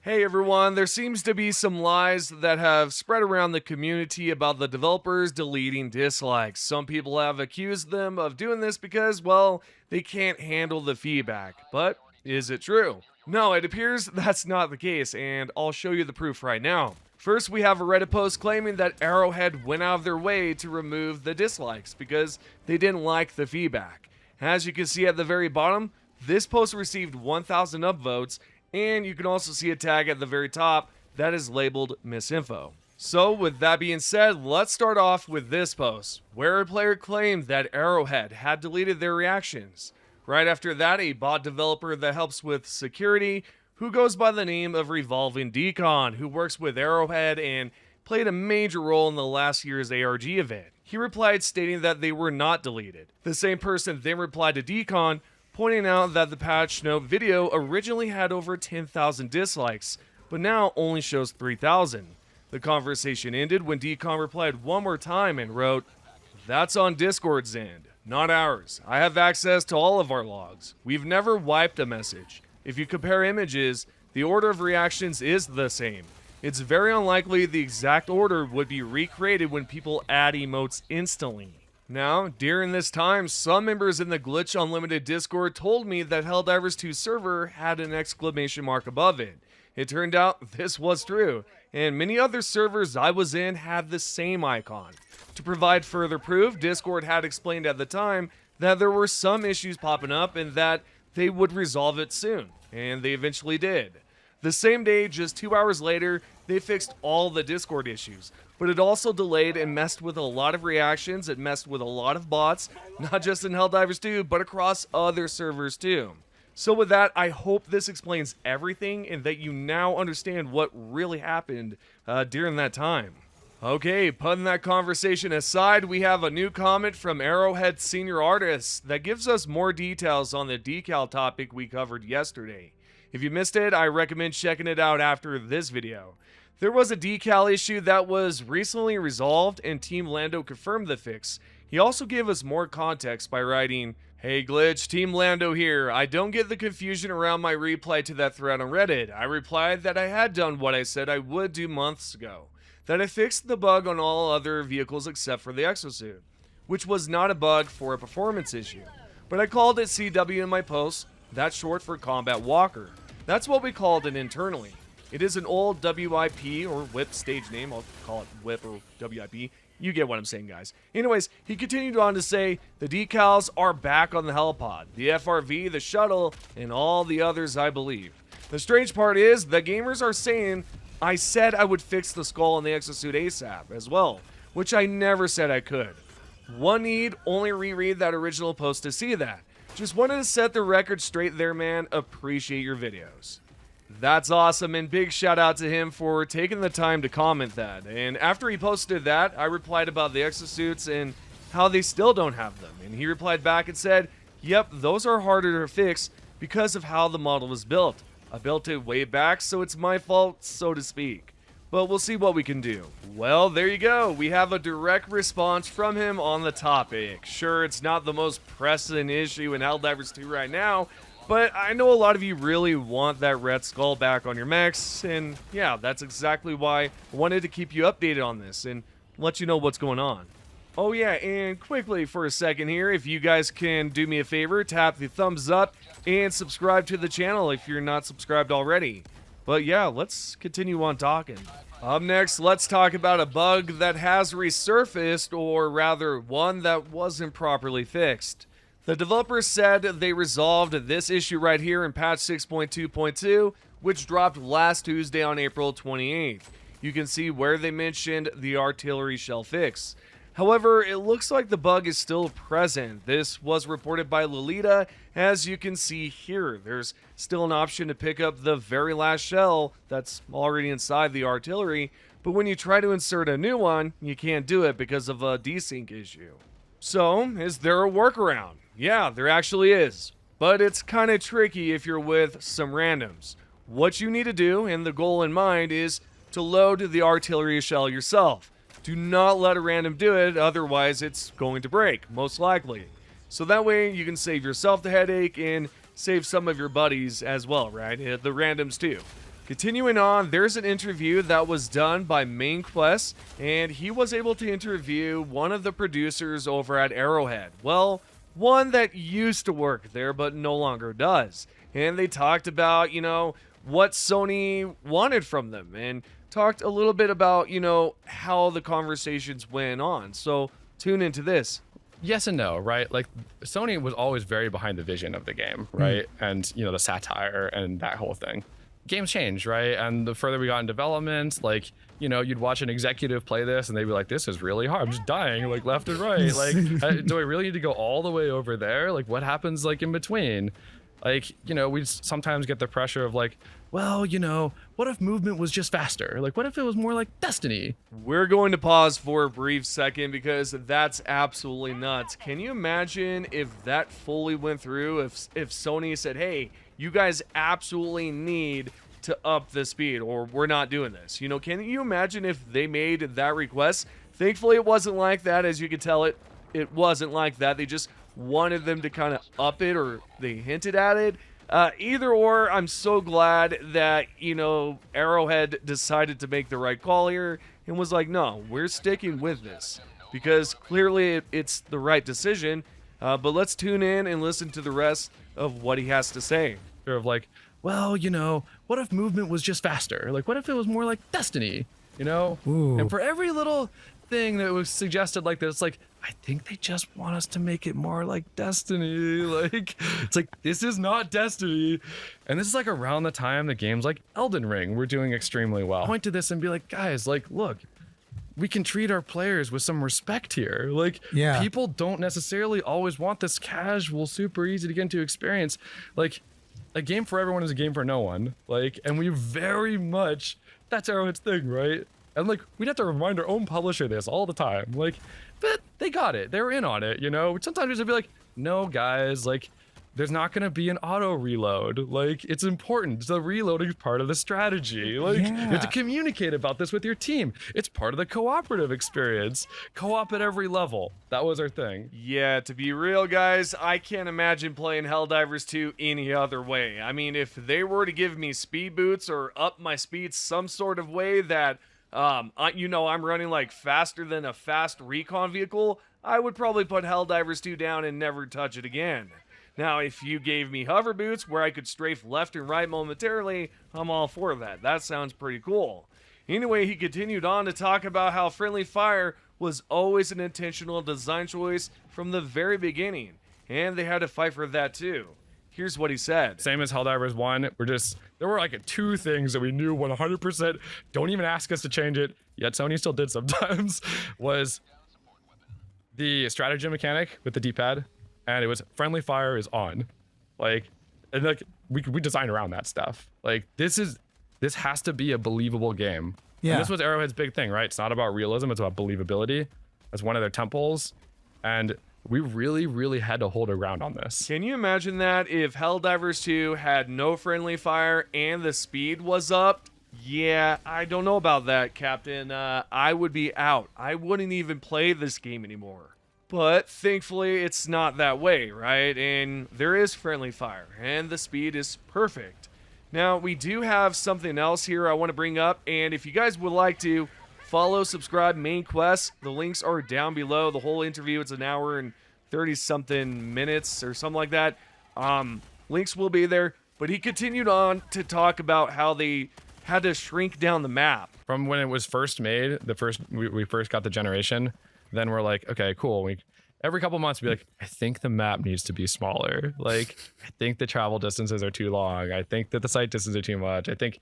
Hey everyone, there seems to be some lies that have spread around the community about the developers deleting dislikes. Some people have accused them of doing this because, well, they can't handle the feedback. But is it true? No, it appears that's not the case, and I'll show you the proof right now. First, we have a Reddit post claiming that Arrowhead went out of their way to remove the dislikes because they didn't like the feedback. As you can see at the very bottom, this post received 1,000 upvotes, and you can also see a tag at the very top that is labeled misinfo. So with that being said, let's start off with this post, where a player claimed that Arrowhead had deleted their reactions. Right after that, a bot developer that helps with security, who goes by the name of Revolving Decon, who works with Arrowhead and played a major role in the last year's ARG event. He replied stating that they were not deleted. The same person then replied to Decon, pointing out that the patch note video originally had over 10,000 dislikes, but now only shows 3,000. The conversation ended when Decon replied one more time and wrote, "That's on Discord's end, not ours. I have access to all of our logs. We've never wiped a message. If you compare images, the order of reactions is the same. It's very unlikely the exact order would be recreated when people add emotes instantly." Now, during this time, some members in the Glitch Unlimited Discord told me that Helldivers 2 server had an exclamation mark above it. It turned out this was true, and many other servers I was in had the same icon. To provide further proof, Discord had explained at the time that there were some issues popping up and that they would resolve it soon, and they eventually did. The same day, just 2 hours later, they fixed all the Discord issues, but it also delayed and messed with a lot of reactions. It messed with a lot of bots, not just in Helldivers 2, but across other servers too. So with that, I hope this explains everything and that you now understand what really happened during that time. Okay, putting that conversation aside, we have a new comment from Arrowhead Senior Artist that gives us more details on the decal topic we covered yesterday. If you missed it, I recommend checking it out after this video. There was a decal issue that was recently resolved, and Team Lando confirmed the fix. He also gave us more context by writing, "Hey Glitch, Team Lando here. I don't get the confusion around my reply to that thread on Reddit. I replied that I had done what I said I would do months ago. That I fixed the bug on all other vehicles except for the exosuit, which was not a bug for a performance issue. But I called it CW in my post. That's short for Combat Walker. That's what we called it internally. It is an old WIP or WIP stage name. I'll call it WIP or WIP. You get what I'm saying, guys. Anyways, he continued on to say, the decals are back on the Hellpod, the FRV, the shuttle, and all the others, I believe. The strange part is, the gamers are saying, I said I would fix the skull and the exosuit ASAP as well, which I never said I could. One need only reread that original post to see that. Just wanted to set the record straight there, man. Appreciate your videos." That's awesome, and big shout out to him for taking the time to comment that. And after he posted that, I replied about the exosuits and how they still don't have them. And he replied back and said, "Yep, those are harder to fix because of how the model was built. I built it way back, so it's my fault, so to speak. But we'll see what we can do." Well, there you go. We have a direct response from him on the topic. Sure, it's not the most pressing issue in Helldivers 2 right now, but I know a lot of you really want that red skull back on your mechs, and yeah, that's exactly why I wanted to keep you updated on this and let you know what's going on. Oh yeah, and quickly for a second here, if you guys can do me a favor, tap the thumbs up and subscribe to the channel if you're not subscribed already. But yeah, let's continue on talking. Up next, let's talk about a bug that has resurfaced, or rather one that wasn't properly fixed. The developers said they resolved this issue right here in patch 6.2.2, which dropped last Tuesday on April 28th. You can see where they mentioned the artillery shell fix. However, it looks like the bug is still present. This was reported by Lolita. As you can see here, there's still an option to pick up the very last shell that's already inside the artillery, but when you try to insert a new one, you can't do it because of a desync issue. So, is there a workaround? Yeah, there actually is, but it's kind of tricky if you're with some randoms. What you need to do, and the goal in mind, is to load the artillery shell yourself. Do not let a random do it, otherwise it's going to break, most likely. So that way you can save yourself the headache and save some of your buddies as well, right? The randoms too. Continuing on, there's an interview that was done by Main Quest, and he was able to interview one of the producers over at Arrowhead. Well, one that used to work there but no longer does. And they talked about, what Sony wanted from them and talked a little bit about, how the conversations went on. So tune into this. Yes and no, right? Like Sony was always very behind the vision of the game, right? And the satire and that whole thing. Games change, right? And the further we got in development, like, you'd watch an executive play this and they'd be like, this is really hard. I'm just dying like left and right. Like, do I really need to go all the way over there? Like, what happens like in between? Like, we sometimes get the pressure of like, well, what if movement was just faster? Like, what if it was more like Destiny? We're going to pause for a brief second because that's absolutely nuts. Can you imagine if that fully went through, if Sony said, hey, you guys absolutely need to up the speed or we're not doing this? Can you imagine if they made that request? Thankfully, it wasn't like that. As you can tell, it wasn't like that. They just wanted them to kind of up it, or they hinted at it. Either or, I'm so glad that, Arrowhead decided to make the right call here and was like, no, we're sticking with this because clearly it's the right decision. But let's tune in and listen to the rest of what he has to say. Of like, well, what if movement was just faster? Like, what if it was more like Destiny? Ooh. And for every little thing that was suggested like this, like, I think they just want us to make it more like Destiny. Like, it's like, this is not Destiny. And this is like around the time the games like Elden Ring were doing extremely well. Point to this and be like, guys, like, look, we can treat our players with some respect here. Like, people don't necessarily always want this casual, super easy to get into experience. Like, a game for everyone is a game for no one. Like, and we very much, that's Arrowhead's thing, right? And like, we'd have to remind our own publisher this all the time. Like, but they got it. They were in on it, Sometimes we just be like, no, guys, like, there's not going to be an auto reload. Like, it's important. The reloading is part of the strategy. Like, you have to communicate about this with your team. It's part of the cooperative experience. Co-op at every level. That was our thing. Yeah, to be real, guys, I can't imagine playing Helldivers 2 any other way. I mean, if they were to give me speed boots or up my speed some sort of way that, I'm running like faster than a fast recon vehicle, I would probably put Helldivers 2 down and never touch it again. Now, if you gave me hover boots where I could strafe left and right momentarily, I'm all for that. That sounds pretty cool. Anyway, he continued on to talk about how friendly fire was always an intentional design choice from the very beginning, and they had to fight for that too. Here's what he said. Same as Helldivers 1, there were like two things that we knew 100%, don't even ask us to change it, yet Sony still did sometimes, was the stratagem mechanic with the D-pad. And it was friendly fire is on. Like, and like we design around that stuff. Like, this has to be a believable game. Yeah. And this was Arrowhead's big thing, right? It's not about realism, it's about believability. That's one of their temples. And we really, really had to hold our ground on this. Can you imagine that if Helldivers 2 had no friendly fire and the speed was up? Yeah, I don't know about that, Captain. I would be out. I wouldn't even play this game anymore. But thankfully, it's not that way, right? And there is friendly fire, and the speed is perfect. Now, we do have something else here I want to bring up, and if you guys would like to follow, subscribe, Main Quest, the links are down below. The whole interview, it's an hour and 30-something minutes or something like that. Links will be there. But he continued on to talk about how they had to shrink down the map. From when it was first made, we first got the generation, then we're like, okay, cool. Every couple months, we'd be like, I think the map needs to be smaller. Like, I think the travel distances are too long. I think that the sight distances are too much. I think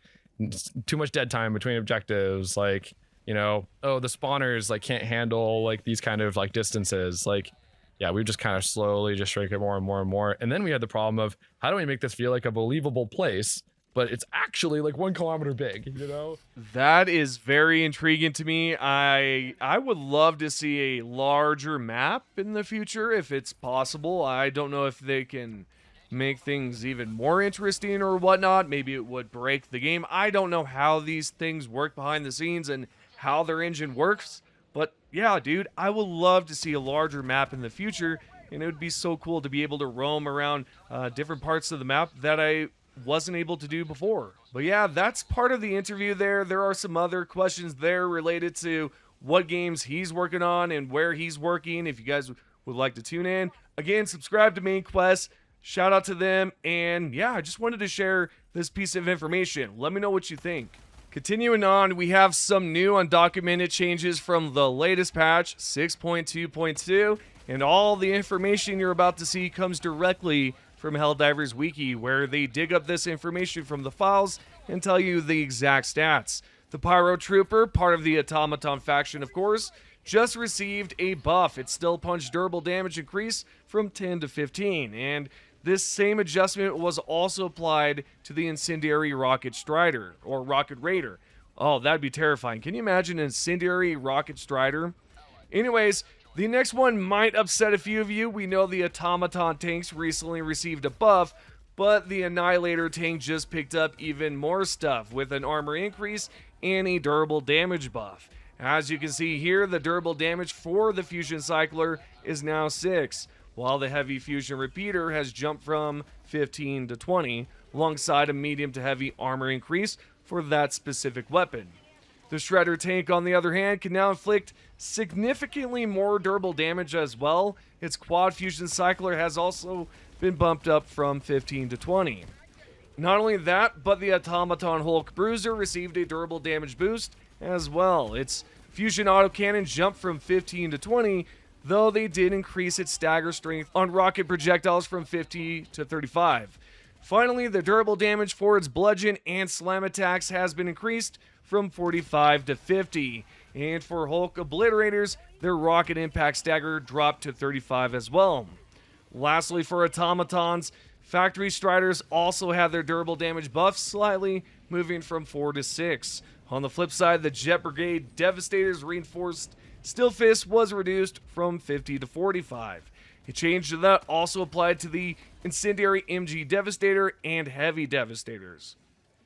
too much dead time between objectives. Like, the spawners like can't handle like these kind of like distances. Like, yeah, we just kind of slowly just shrink it more and more and more. And then we had the problem of how do we make this feel like a believable place? But it's actually like 1 kilometer big, That is very intriguing to me. I would love to see a larger map in the future if it's possible. I don't know if they can make things even more interesting or whatnot. Maybe it would break the game. I don't know how these things work behind the scenes and how their engine works. But yeah, dude, I would love to see a larger map in the future. And it would be so cool to be able to roam around different parts of the map that I wasn't able to do before. But yeah, that's part of the interview there. There are some other questions there related to what games he's working on and where he's working. If you guys would like to tune in, again, subscribe to Main Quest. Shout out to them. And yeah, I just wanted to share this piece of information. Let me know what you think. Continuing on, we have some new undocumented changes from the latest patch, 6.2.2, and all the information you're about to see comes directly from Helldivers Wiki, where they dig up this information from the files and tell you the exact stats. The Pyro Trooper, part of the Automaton faction of course, just received a buff. Its Still Punch durable damage increased from 10 to 15, and this same adjustment was also applied to the Incendiary Rocket Strider, or Rocket Raider. Oh, that'd be terrifying. Can you imagine an Incendiary Rocket Strider? Anyways, the next one might upset a few of you. We know the Automaton tanks recently received a buff, but the Annihilator tank just picked up even more stuff with an armor increase and a durable damage buff. As you can see here, the durable damage for the Fusion Cycler is now 6. While the Heavy Fusion Repeater has jumped from 15 to 20, alongside a medium to heavy armor increase for that specific weapon. The Shredder tank, on the other hand, can now inflict significantly more durable damage as well. Its Quad Fusion Cycler has also been bumped up from 15 to 20. Not only that, but the Automaton Hulk Bruiser received a durable damage boost as well. Its Fusion Autocannon jumped from 15 to 20, though they did increase its stagger strength on rocket projectiles from 50 to 35. Finally, the durable damage for its bludgeon and slam attacks has been increased from 45 to 50. And for Hulk Obliterators, their rocket impact stagger dropped to 35 as well. Lastly, for automatons, Factory Striders also had their durable damage buff slightly, moving from 4 to 6. On the flip side, the Jet Brigade Devastators reinforced Still Fist was reduced from 50 to 45. A change to that also applied to the Incendiary MG Devastator and Heavy Devastators.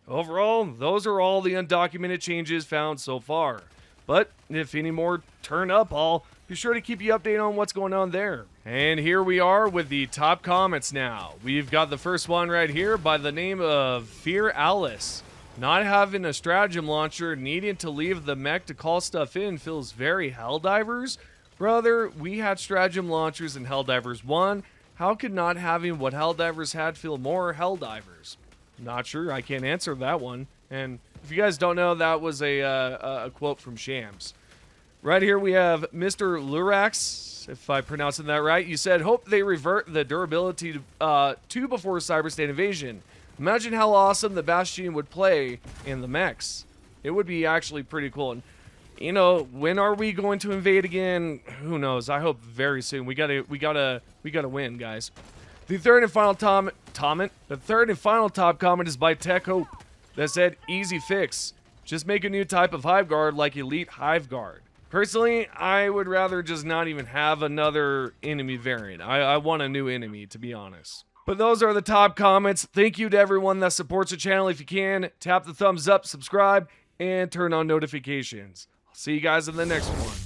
Overall, those are all the undocumented changes found so far. But if any more turn up, I'll be sure to keep you updated on what's going on there. And here we are with the top comments now. We've got the first one right here by the name of Fear Alice. Not having a stratagem launcher, needing to leave the mech to call stuff in feels very Helldivers. Brother, we had stratagem launchers in Helldivers 1. How could not having what Helldivers had feel more Helldivers? Not sure, I can't answer that one. And if you guys don't know, that was a quote from Shams. Right here we have Mr. Lurax, if I'm pronouncing that right. You said, hope they revert the durability to before Cyberstate Invasion. Imagine how awesome the Bastion would play in the mechs. It would be actually pretty cool. And, you know, when are we going to invade again? Who knows? I hope very soon. We gotta win, guys. The third and final top comment is by Tech Hope that said, easy fix. Just make a new type of Hive Guard like Elite Hive Guard. Personally, I would rather just not even have another enemy variant. I want a new enemy, to be honest. But those are the top comments. Thank you to everyone that supports the channel. If you can, tap the thumbs up, subscribe, and turn on notifications. I'll see you guys in the next one.